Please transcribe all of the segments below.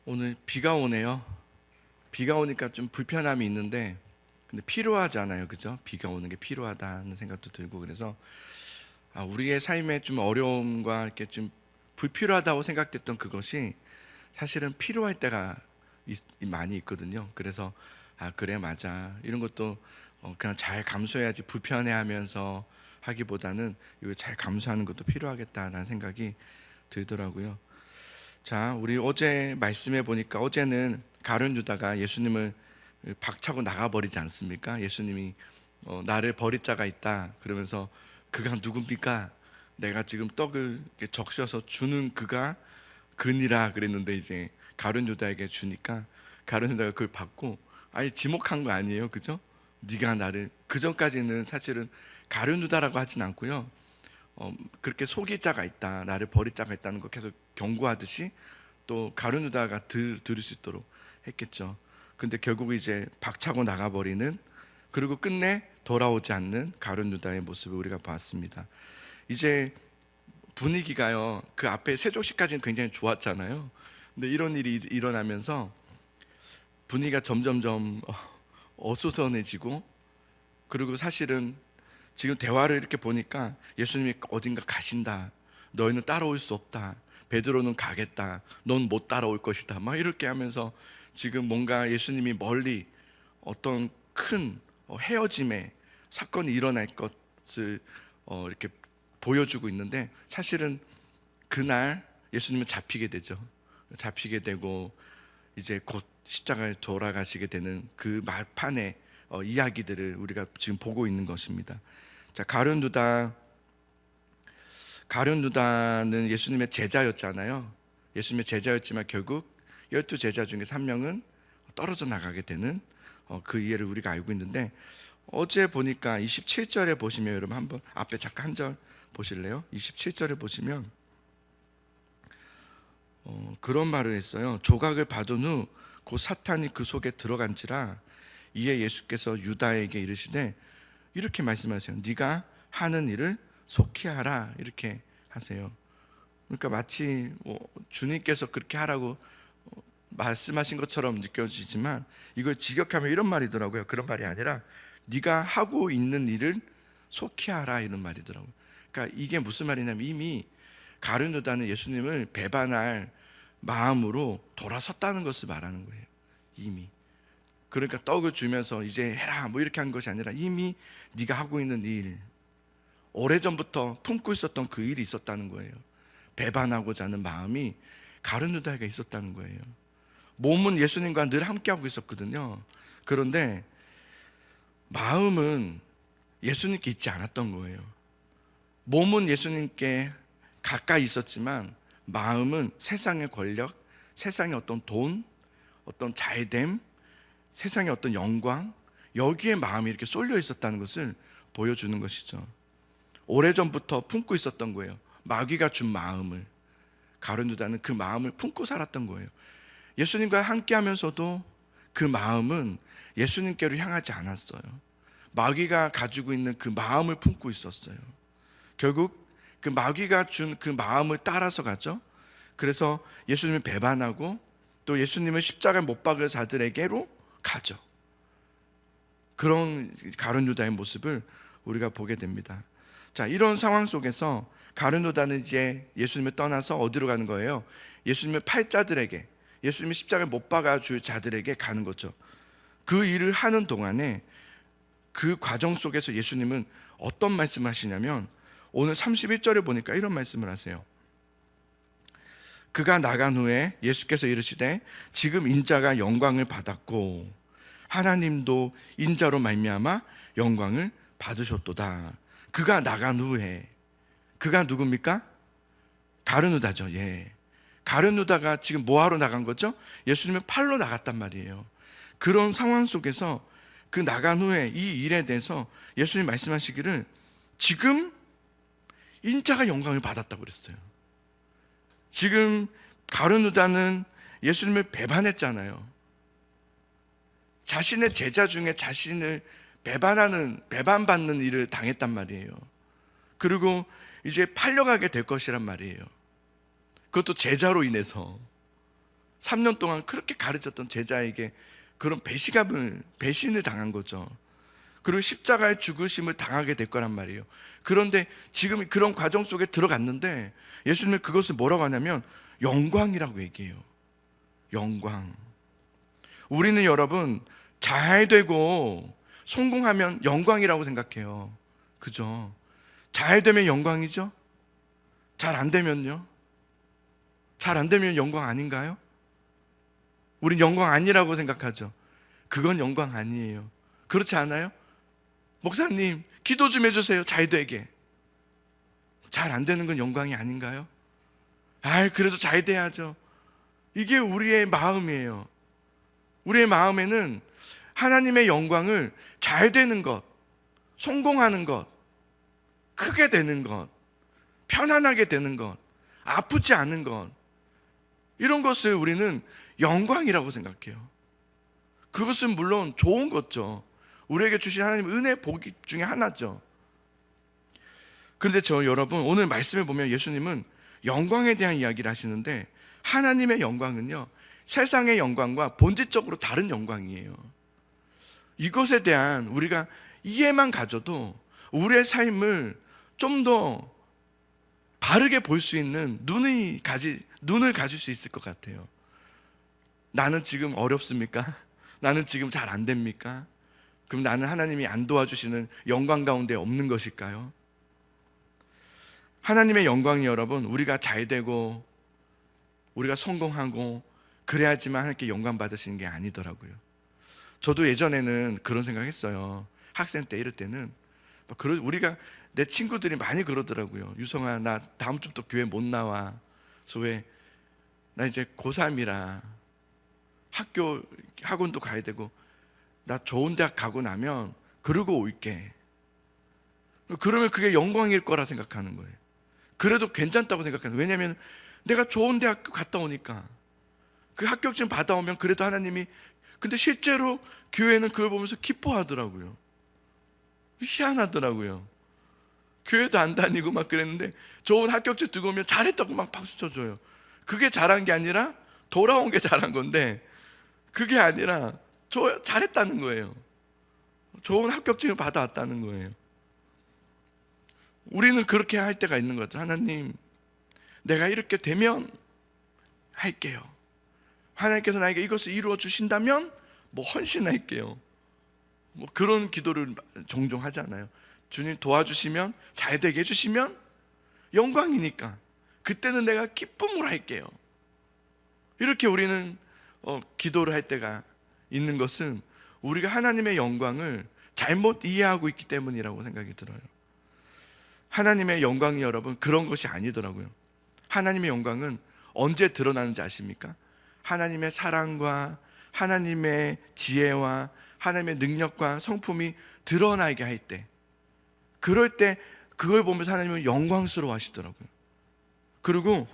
오늘 비가 오네요. 비가 오니까 좀 불편함이 있는데 근데 필요하잖아요, 그죠? 비가 오는 게 필요하다는 생각도 들고 그래서 우리의 삶에 좀 어려움과 이렇게 좀 불필요하다고 생각됐던 그것이 사실은 필요할 때가 많이 있거든요. 그래서 그래 맞아 이런 것도 그냥 잘 감수해야지 불편해하면서 하기보다는 이거 잘 감수하는 것도 필요하겠다라는 생각이 들더라고요. 자, 우리 어제 말씀해 보니까 어제는 가룟 유다가 예수님을 박차고 나가버리지 않습니까? 예수님이 나를 버릴 자가 있다 그러면서 그가 누굽니까? 내가 지금 떡을 이렇게 적셔서 주는 그가 그니라 그랬는데 이제 가룟 유다에게 주니까 가룟 유다가 그걸 받고 아예 지목한 거 아니에요, 그죠? 네가 나를, 그 전까지는 사실은 가룟 유다라고 하진 않고요. 그렇게 속일 자가 있다, 나를 버릴 자가 있다는 거 계속 경고하듯이 또 가룟 유다가 들을 수 있도록 했겠죠. 근데 결국 이제 박차고 나가버리는, 그리고 끝내 돌아오지 않는 가룟 유다의 모습을 우리가 봤습니다. 이제 분위기가요, 그 앞에 세족시까지는 굉장히 좋았잖아요. 근데 이런 일이 일어나면서 분위기가 점점점 어수선해지고, 그리고 사실은 지금 대화를 이렇게 보니까 예수님이 어딘가 가신다, 너희는 따라올 수 없다, 베드로는 가겠다, 넌 못 따라올 것이다, 막 이렇게 하면서 지금 뭔가 예수님이 멀리 어떤 큰 헤어짐의 사건이 일어날 것을 이렇게 보여주고 있는데, 사실은 그날 예수님은 잡히게 되죠. 잡히게 되고 이제 곧 십자가에 돌아가시게 되는 그 말판의 이야기들을 우리가 지금 보고 있는 것입니다. 자, 가룟 유다는 예수님의 제자였잖아요. 예수님의 제자였지만 결국 12제자 중에서 한 명은 떨어져 나가게 되는 그 이해를 우리가 알고 있는데, 어제 보니까 27절에 보시면, 여러분 한번 앞에 잠깐 한 절 보실래요? 27절에 보시면 그런 말을 했어요. 조각을 받은 후 곧 사탄이 그 속에 들어간지라. 이에 예수께서 유다에게 이르시되 이렇게 말씀하세요. 네가 하는 일을 속히 하라, 이렇게 하세요. 그러니까 마치 주님께서 그렇게 하라고 말씀하신 것처럼 느껴지지만, 이걸 직역하면 이런 말이더라고요. 그런 말이 아니라 네가 하고 있는 일을 속히 하라, 이런 말이더라고요. 그러니까 이게 무슨 말이냐면, 이미 가룟 유다는 예수님을 배반할 마음으로 돌아섰다는 것을 말하는 거예요. 이미. 그러니까 떡을 주면서 이제 해라 뭐 이렇게 한 것이 아니라 이미 네가 하고 있는 일, 오래전부터 품고 있었던 그 일이 있었다는 거예요. 배반하고자 하는 마음이 가룟 유다에게 있었다는 거예요. 몸은 예수님과 늘 함께하고 있었거든요. 그런데 마음은 예수님께 있지 않았던 거예요. 몸은 예수님께 가까이 있었지만 마음은 세상의 권력, 세상의 어떤 돈, 어떤 잘됨, 세상의 어떤 영광, 여기에 마음이 이렇게 쏠려 있었다는 것을 보여주는 것이죠. 오래전부터 품고 있었던 거예요. 마귀가 준 마음을. 가룟 유다는 그 마음을 품고 살았던 거예요. 예수님과 함께 하면서도 그 마음은 예수님께로 향하지 않았어요. 마귀가 가지고 있는 그 마음을 품고 있었어요. 결국 그 마귀가 준 그 마음을 따라서 가죠. 그래서 예수님을 배반하고 또 예수님을 십자가에 못 박을 자들에게로 가죠. 그런 가룟 유다의 모습을 우리가 보게 됩니다. 자, 이런 상황 속에서 가룟 유다는 이제 예수님을 떠나서 어디로 가는 거예요? 예수님의 팔자들에게, 예수님이 십자가에 못 박아 줄 자들에게 가는 거죠. 그 일을 하는 동안에 그 과정 속에서 예수님은 어떤 말씀을 하시냐면, 오늘 31절에 보니까 이런 말씀을 하세요. 그가 나간 후에 예수께서 이르시되 지금 인자가 영광을 받았고 하나님도 인자로 말미암아 영광을 받으셨도다. 그가 나간 후에, 그가 누굽니까? 가룟 유다죠. 예. 가룟 유다가 지금 뭐하러 나간 거죠? 예수님의 팔로 나갔단 말이에요. 그런 상황 속에서 그 나간 후에 이 일에 대해서 예수님 말씀하시기를 지금 인자가 영광을 받았다고 그랬어요. 지금 가룟 유다는 예수님을 배반했잖아요. 자신의 제자 중에 자신을 배반받는 일을 당했단 말이에요. 그리고 이제 팔려가게 될 것이란 말이에요. 그것도 제자로 인해서. 3년 동안 그렇게 가르쳤던 제자에게 그런 배신을 당한 거죠. 그리고 십자가의 죽으심을 당하게 될 거란 말이에요. 그런데 지금 그런 과정 속에 들어갔는데 예수님은 그것을 뭐라고 하냐면 영광이라고 얘기해요. 영광. 우리는 여러분 잘 되고 성공하면 영광이라고 생각해요. 그죠? 잘 되면 영광이죠? 잘 안 되면요? 잘 안 되면 영광 아닌가요? 우린 영광 아니라고 생각하죠. 그건 영광 아니에요. 그렇지 않아요? 목사님, 기도 좀 해주세요. 잘 되게. 잘 안 되는 건 영광이 아닌가요? 그래도 잘 돼야죠. 이게 우리의 마음이에요. 우리의 마음에는 하나님의 영광을 잘 되는 것, 성공하는 것, 크게 되는 것, 편안하게 되는 것, 아프지 않은 것, 이런 것을 우리는 영광이라고 생각해요. 그것은 물론 좋은 거죠. 우리에게 주신 하나님 은혜 복 중에 하나죠. 그런데 여러분 오늘 말씀에 보면 예수님은 영광에 대한 이야기를 하시는데 하나님의 영광은요 세상의 영광과 본질적으로 다른 영광이에요. 이것에 대한 우리가 이해만 가져도 우리의 삶을 좀 더 바르게 볼 수 있는 눈을 가질 수 있을 것 같아요. 나는 지금 어렵습니까? 나는 지금 잘 안 됩니까? 그럼 나는 하나님이 안 도와주시는 영광 가운데 없는 것일까요? 하나님의 영광이 여러분 우리가 잘 되고 우리가 성공하고 그래야지만 하나님께 영광 받으시는 게 아니더라고요. 저도 예전에는 그런 생각했어요. 학생 때 이럴 때는 우리가 내 친구들이 많이 그러더라고요. 유성아 나 다음 주부터 교회 못 나와. 그래서 나 이제 고3이라 학원도 가야 되고 나 좋은 대학 가고 나면 그러고 올게. 그러면 그게 영광일 거라 생각하는 거예요. 그래도 괜찮다고 생각하는 거예요. 왜냐하면 내가 좋은 대학교 갔다 오니까 그 합격증 받아오면 그래도 하나님이. 근데 실제로 교회는 그걸 보면서 기뻐하더라고요. 희한하더라고요. 교회도 안 다니고 막 그랬는데 좋은 합격증 두고 오면 잘했다고 막 박수 쳐줘요. 그게 잘한 게 아니라 돌아온 게 잘한 건데 그게 아니라 잘했다는 거예요. 좋은 합격증을 받아왔다는 거예요. 우리는 그렇게 할 때가 있는 거죠. 하나님 내가 이렇게 되면 할게요. 하나님께서 나에게 이것을 이루어 주신다면 헌신할게요. 그런 기도를 종종 하잖아요. 주님 도와주시면 잘 되게 해주시면 영광이니까 그때는 내가 기쁨으로 할게요. 이렇게 우리는 기도를 할 때가 있는 것은 우리가 하나님의 영광을 잘못 이해하고 있기 때문이라고 생각이 들어요. 하나님의 영광이 여러분 그런 것이 아니더라고요. 하나님의 영광은 언제 드러나는지 아십니까? 하나님의 사랑과 하나님의 지혜와 하나님의 능력과 성품이 드러나게 할 때, 그럴 때 그걸 보면서 하나님은 영광스러워 하시더라고요. 그리고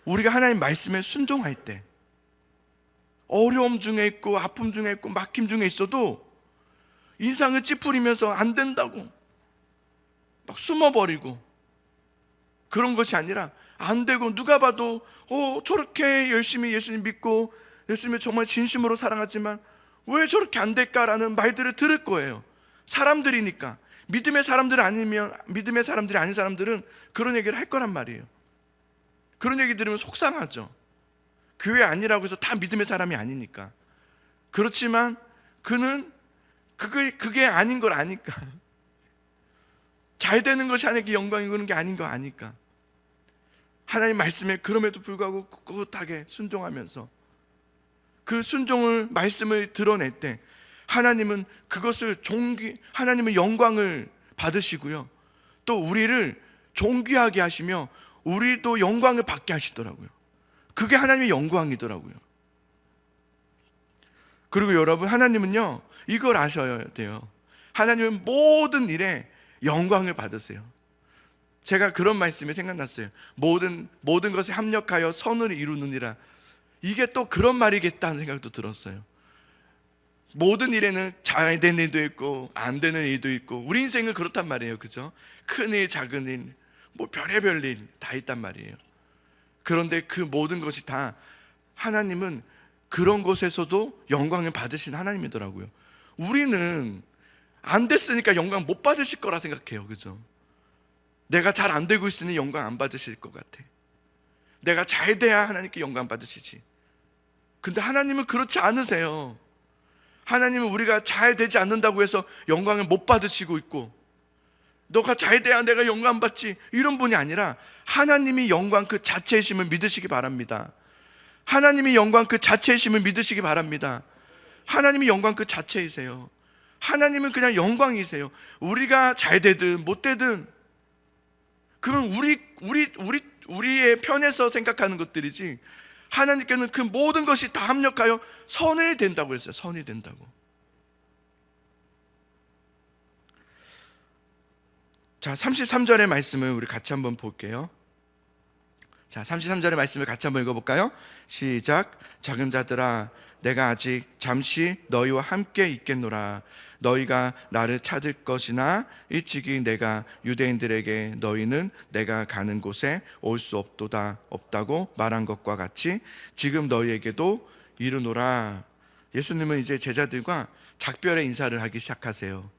우리가 하나님 말씀에 순종할 때 어려움 중에 있고 아픔 중에 있고 막힘 중에 있어도 인상을 찌푸리면서 안 된다고 막 숨어버리고 그런 것이 아니라 안 되고 누가 봐도 저렇게 열심히 예수님 믿고 예수님을 정말 진심으로 사랑하지만 왜 저렇게 안 될까라는 말들을 들을 거예요. 사람들이니까. 믿음의 사람들이 아닌 사람들은 그런 얘기를 할 거란 말이에요. 그런 얘기 들으면 속상하죠. 교회 아니라고 해서 다 믿음의 사람이 아니니까. 그렇지만 그는 그게 아닌 걸 아니까. 잘 되는 것이 하나님께 영광이 그런 게 아닌 거 아니까. 하나님 말씀에 그럼에도 불구하고 꿋꿋하게 순종하면서 그 말씀을 드러낼 때 하나님은 그것을 하나님은 영광을 받으시고요. 또 우리를 존귀하게 하시며 우리도 영광을 받게 하시더라고요. 그게 하나님의 영광이더라고요. 그리고 여러분 하나님은요 이걸 아셔야 돼요. 하나님은 모든 일에 영광을 받으세요. 제가 그런 말씀이 생각났어요. 모든 것에 합력하여 선을 이루느니라. 이게 또 그런 말이겠다는 생각도 들었어요. 모든 일에는 잘 되는 일도 있고 안 되는 일도 있고 우리 인생은 그렇단 말이에요. 그죠? 큰 일, 작은 일, 별의별 일 다 있단 말이에요. 그런데 그 모든 것이 다 하나님은 그런 곳에서도 영광을 받으신 하나님이더라고요. 우리는 안 됐으니까 영광 못 받으실 거라 생각해요. 그죠? 내가 잘 안 되고 있으니 영광 안 받으실 것 같아. 내가 잘 돼야 하나님께 영광 받으시지. 근데 하나님은 그렇지 않으세요. 하나님은 우리가 잘 되지 않는다고 해서 영광을 못 받으시고 있고, 너가 잘 돼야 내가 영광 받지, 이런 분이 아니라 하나님이 영광 그 자체이심을 믿으시기 바랍니다. 하나님이 영광 그 자체이심을 믿으시기 바랍니다. 하나님이 영광 그 자체이세요. 하나님은 그냥 영광이세요. 우리가 잘 되든 못 되든 그건 우리의 편에서 생각하는 것들이지, 하나님께는 그 모든 것이 다 합력하여 선이 된다고 했어요. 선이 된다고. 자, 33절의 말씀을 우리 같이 한번 볼게요. 자, 33절의 말씀을 같이 한번 읽어볼까요? 시작. 작은 자들아, 내가 아직 잠시 너희와 함께 있겠노라. 너희가 나를 찾을 것이나 일찍이 내가 유대인들에게 너희는 내가 가는 곳에 올 수 없다고 말한 것과 같이 지금 너희에게도 이르노라. 예수님은 이제 제자들과 작별의 인사를 하기 시작하세요.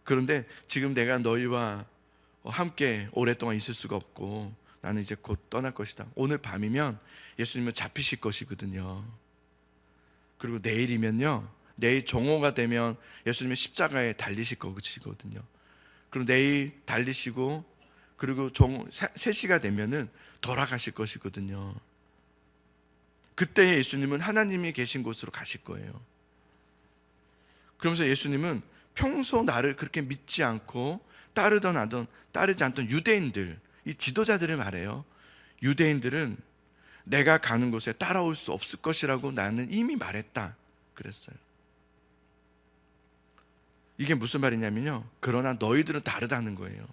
그런데 지금 내가 너희와 함께 오랫동안 있을 수가 없고 나는 이제 곧 떠날 것이다. 오늘 밤이면 예수님은 잡히실 것이거든요. 그리고 내일이면요, 내일 종호가 되면 예수님이 십자가에 달리실 것이거든요. 그리고 내일 달리시고 그리고 3시가 되면은 돌아가실 것이거든요. 그때 예수님은 하나님이 계신 곳으로 가실 거예요. 그러면서 예수님은 평소 나를 그렇게 믿지 않고 따르지 않던 유대인들, 이 지도자들을 말해요. 유대인들은 내가 가는 곳에 따라올 수 없을 것이라고 나는 이미 말했다 그랬어요. 이게 무슨 말이냐면요, 그러나 너희들은 다르다는 거예요.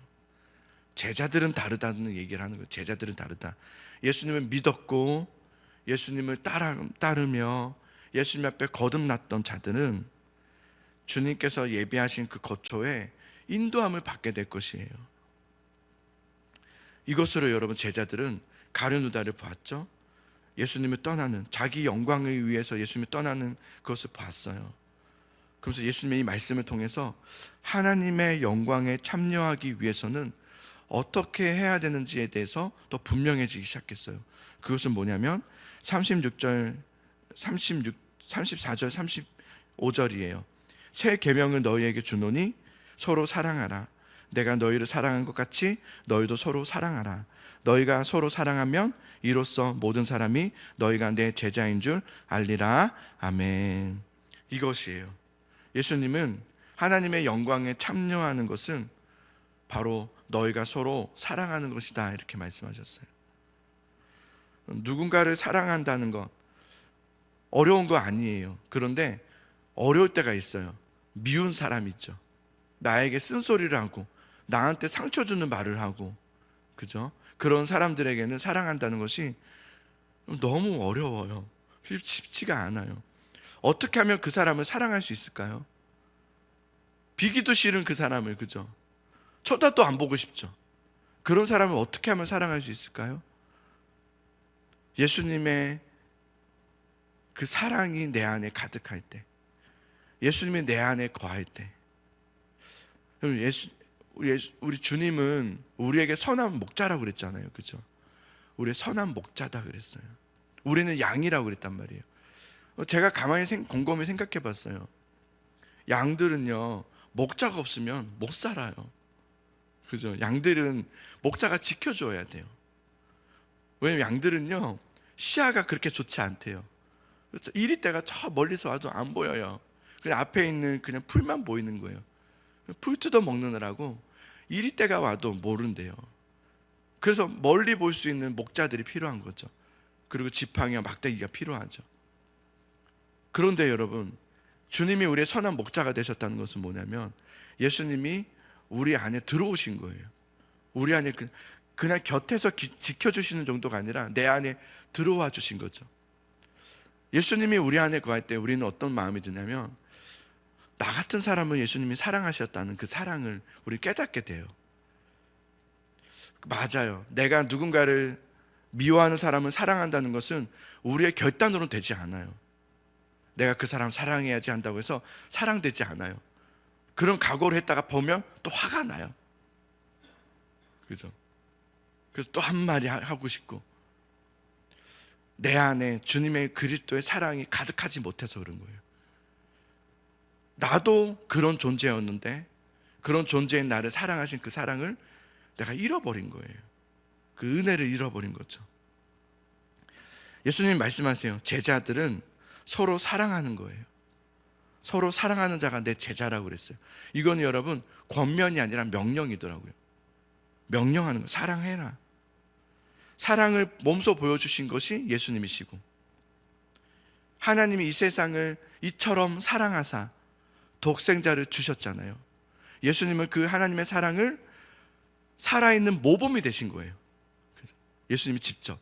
제자들은 다르다는 얘기를 하는 거예요. 제자들은 다르다. 예수님을 믿었고 예수님을 따르며 예수님 앞에 거듭났던 자들은 주님께서 예비하신 그 거처에 인도함을 받게 될 것이에요. 이것으로 여러분, 제자들은 가룟유다를 보았죠. 예수님을 떠나는, 자기 영광을 위해서 예수님을 떠나는 그것을 봤어요. 그래서 예수님의 이 말씀을 통해서 하나님의 영광에 참여하기 위해서는 어떻게 해야 되는지에 대해서 더 분명해지기 시작했어요. 그것은 뭐냐면 34절 35절이에요. 새 계명을 너희에게 주노니 서로 사랑하라. 내가 너희를 사랑한 것 같이 너희도 서로 사랑하라. 너희가 서로 사랑하면 이로써 모든 사람이 너희가 내 제자인 줄 알리라. 아멘. 이것이에요. 예수님은 하나님의 영광에 참여하는 것은 바로 너희가 서로 사랑하는 것이다, 이렇게 말씀하셨어요. 누군가를 사랑한다는 것 어려운 거 아니에요. 그런데 어려울 때가 있어요. 미운 사람 있죠. 나에게 쓴소리를 하고 나한테 상처 주는 말을 하고, 그죠? 그런 사람들에게는 사랑한다는 것이 너무 어려워요. 쉽지가 않아요. 어떻게 하면 그 사람을 사랑할 수 있을까요? 비기도 싫은 그 사람을, 그죠? 쳐다도 안 보고 싶죠. 그런 사람을 어떻게 하면 사랑할 수 있을까요? 예수님의 그 사랑이 내 안에 가득할 때, 예수님이 내 안에 거할 때, 우리 주님은 우리에게 선한 목자라고 그랬잖아요. 그죠? 우리 선한 목자다 그랬어요. 우리는 양이라고 그랬단 말이에요. 제가 가만히 곰곰이 생각해 봤어요. 양들은요, 목자가 없으면 못 살아요. 그죠? 양들은 목자가 지켜줘야 돼요. 왜냐면 양들은요, 시야가 그렇게 좋지 않대요. 그렇죠? 이리떼가 저 멀리서 와도 안 보여요. 그냥 앞에 있는 그냥 풀만 보이는 거예요. 풀 뜯어 먹느라고 이리떼가 와도 모른대요. 그래서 멀리 볼 수 있는 목자들이 필요한 거죠. 그리고 지팡이와 막대기가 필요하죠. 그런데 여러분, 주님이 우리의 선한 목자가 되셨다는 것은 뭐냐면 예수님이 우리 안에 들어오신 거예요. 우리 안에 그냥 곁에서 지켜주시는 정도가 아니라 내 안에 들어와 주신 거죠. 예수님이 우리 안에 거할 때 우리는 어떤 마음이 드냐면, 나 같은 사람을 예수님이 사랑하셨다는 그 사랑을 우리 깨닫게 돼요. 맞아요. 내가 누군가를 미워하는 사람을 사랑한다는 것은 우리의 결단으로는 되지 않아요. 내가 그 사람 사랑해야지 한다고 해서 사랑되지 않아요. 그런 각오를 했다가 보면 또 화가 나요. 그죠? 그래서 또 한마디 하고 싶고, 내 안에 주님의 그리스도의 사랑이 가득하지 못해서 그런 거예요. 나도 그런 존재였는데 그런 존재인 나를 사랑하신 그 사랑을 내가 잃어버린 거예요. 그 은혜를 잃어버린 거죠. 예수님 말씀하세요. 제자들은 서로 사랑하는 거예요. 서로 사랑하는 자가 내 제자라고 그랬어요. 이건 여러분 권면이 아니라 명령이더라고요. 명령하는 거. 사랑해라. 사랑을 몸소 보여주신 것이 예수님이시고, 하나님이 이 세상을 이처럼 사랑하사 독생자를 주셨잖아요. 예수님은 그 하나님의 사랑을 살아있는 모범이 되신 거예요. 예수님이 직접.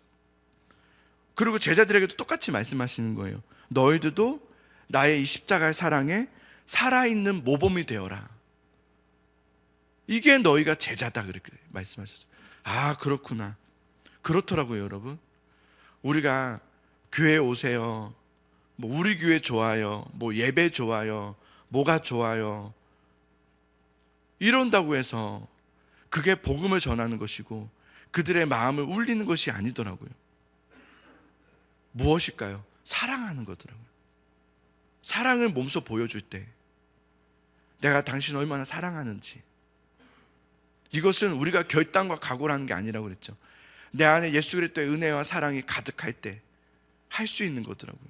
그리고 제자들에게도 똑같이 말씀하시는 거예요. 너희들도 나의 이 십자가의 사랑에 살아있는 모범이 되어라. 이게 너희가 제자다, 그렇게 말씀하셨어요. 아, 그렇구나. 그렇더라고요, 여러분. 우리가 교회 오세요, 뭐 우리 교회 좋아요, 뭐 예배 좋아요, 뭐가 좋아요, 이런다고 해서 그게 복음을 전하는 것이고 그들의 마음을 울리는 것이 아니더라고요. 무엇일까요? 사랑하는 거더라고요. 사랑을 몸소 보여줄 때 내가 당신 얼마나 사랑하는지. 이것은 우리가 결단과 각오를 하는 게 아니라고 그랬죠. 내 안에 예수 그리스도의 은혜와 사랑이 가득할 때 할 수 있는 거더라고요.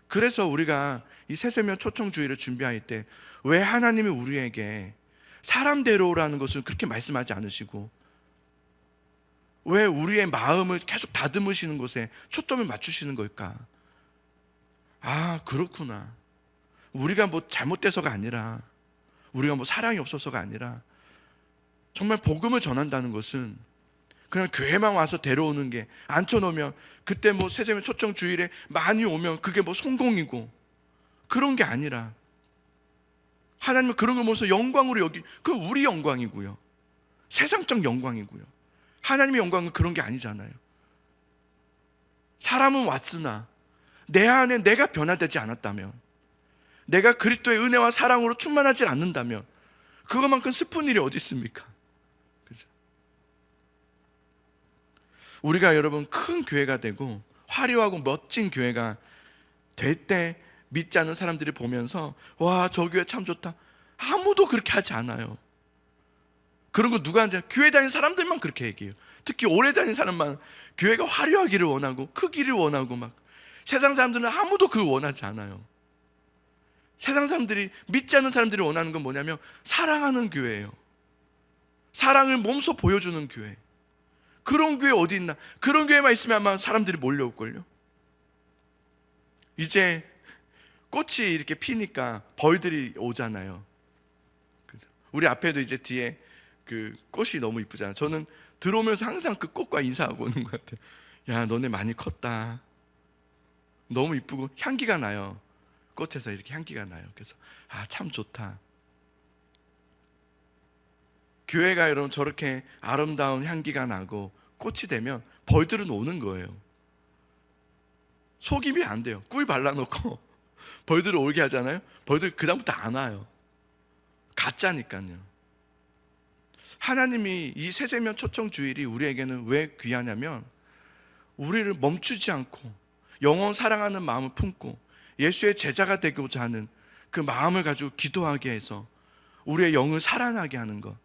그래서 우리가 이 새세면 초청주의를 준비할 때 왜 하나님이 우리에게 사람대로라는 것을 그렇게 말씀하지 않으시고 왜 우리의 마음을 계속 다듬으시는 것에 초점을 맞추시는 걸까? 아, 그렇구나. 우리가 뭐 잘못돼서가 아니라, 우리가 뭐 사랑이 없어서가 아니라, 정말 복음을 전한다는 것은 그냥 교회만 와서 데려오는 게, 앉혀놓으면 그때 뭐 새세면 초청 주일에 많이 오면 그게 뭐 성공이고 그런 게 아니라, 하나님은 그런 걸 보면서 영광으로 여기, 그 우리 영광이고요, 세상적 영광이고요. 하나님의 영광은 그런 게 아니잖아요. 사람은 왔으나 내 안에 내가 변화되지 않았다면, 내가 그리스도의 은혜와 사랑으로 충만하지 않는다면 그것만큼 슬픈 일이 어디 있습니까? 그죠? 우리가 여러분 큰 교회가 되고 화려하고 멋진 교회가 될 때 믿지 않는 사람들이 보면서 와, 저 교회 참 좋다. 아무도 그렇게 하지 않아요. 그런 거 누가 하냐? 교회 다니는 사람들만 그렇게 얘기해요. 특히 오래 다니는 사람만 교회가 화려하기를 원하고 크기를 원하고 막. 세상 사람들은 아무도 그걸 원하지 않아요. 세상 사람들이, 믿지 않는 사람들이 원하는 건 뭐냐면 사랑하는 교회예요. 사랑을 몸소 보여주는 교회. 그런 교회 어디 있나? 그런 교회만 있으면 아마 사람들이 몰려올걸요. 이제 꽃이 이렇게 피니까 벌들이 오잖아요. 그죠? 우리 앞에도 이제 뒤에 그 꽃이 너무 이쁘잖아요. 저는 들어오면서 항상 그 꽃과 인사하고 오는 것 같아요. 야, 너네 많이 컸다. 너무 이쁘고 향기가 나요. 꽃에서 이렇게 향기가 나요. 그래서 아, 참 좋다. 교회가 여러분 저렇게 아름다운 향기가 나고 꽃이 되면 벌들은 오는 거예요. 속임이 안 돼요. 꿀 발라놓고 벌들을 오게 하잖아요. 벌들 그다음부터 안 와요. 가짜니까요. 하나님이 이 새세면 초청주일이 우리에게는 왜 귀하냐면, 우리를 멈추지 않고 영원 사랑하는 마음을 품고 예수의 제자가 되고자 하는 그 마음을 가지고 기도하게 해서 우리의 영을 살아나게 하는 것.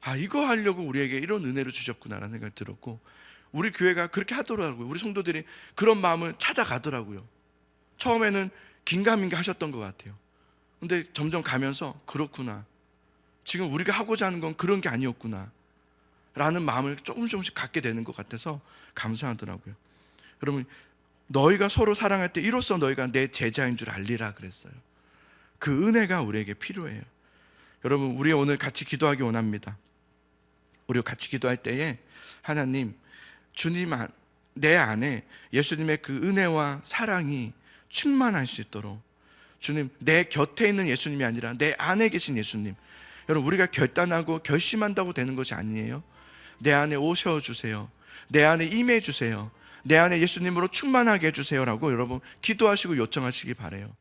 아, 이거 하려고 우리에게 이런 은혜를 주셨구나라는 생각이 들었고, 우리 교회가 그렇게 하더라고요. 우리 성도들이 그런 마음을 찾아가더라고요. 처음에는 긴가민가 하셨던 것 같아요. 근데 점점 가면서 그렇구나, 지금 우리가 하고자 하는 건 그런 게 아니었구나 라는 마음을 조금씩 갖게 되는 것 같아서 감사하더라고요. 여러분, 너희가 서로 사랑할 때 이로써 너희가 내 제자인 줄 알리라 그랬어요. 그 은혜가 우리에게 필요해요. 여러분, 우리 오늘 같이 기도하기 원합니다. 우리가 같이 기도할 때에 하나님, 주님 내 안에 예수님의 그 은혜와 사랑이 충만할 수 있도록, 주님, 내 곁에 있는 예수님이 아니라 내 안에 계신 예수님, 여러분, 우리가 결단하고 결심한다고 되는 것이 아니에요. 내 안에 오셔주세요. 내 안에 임해주세요. 내 안에 예수님으로 충만하게 해주세요라고 여러분 기도하시고 요청하시기 바래요.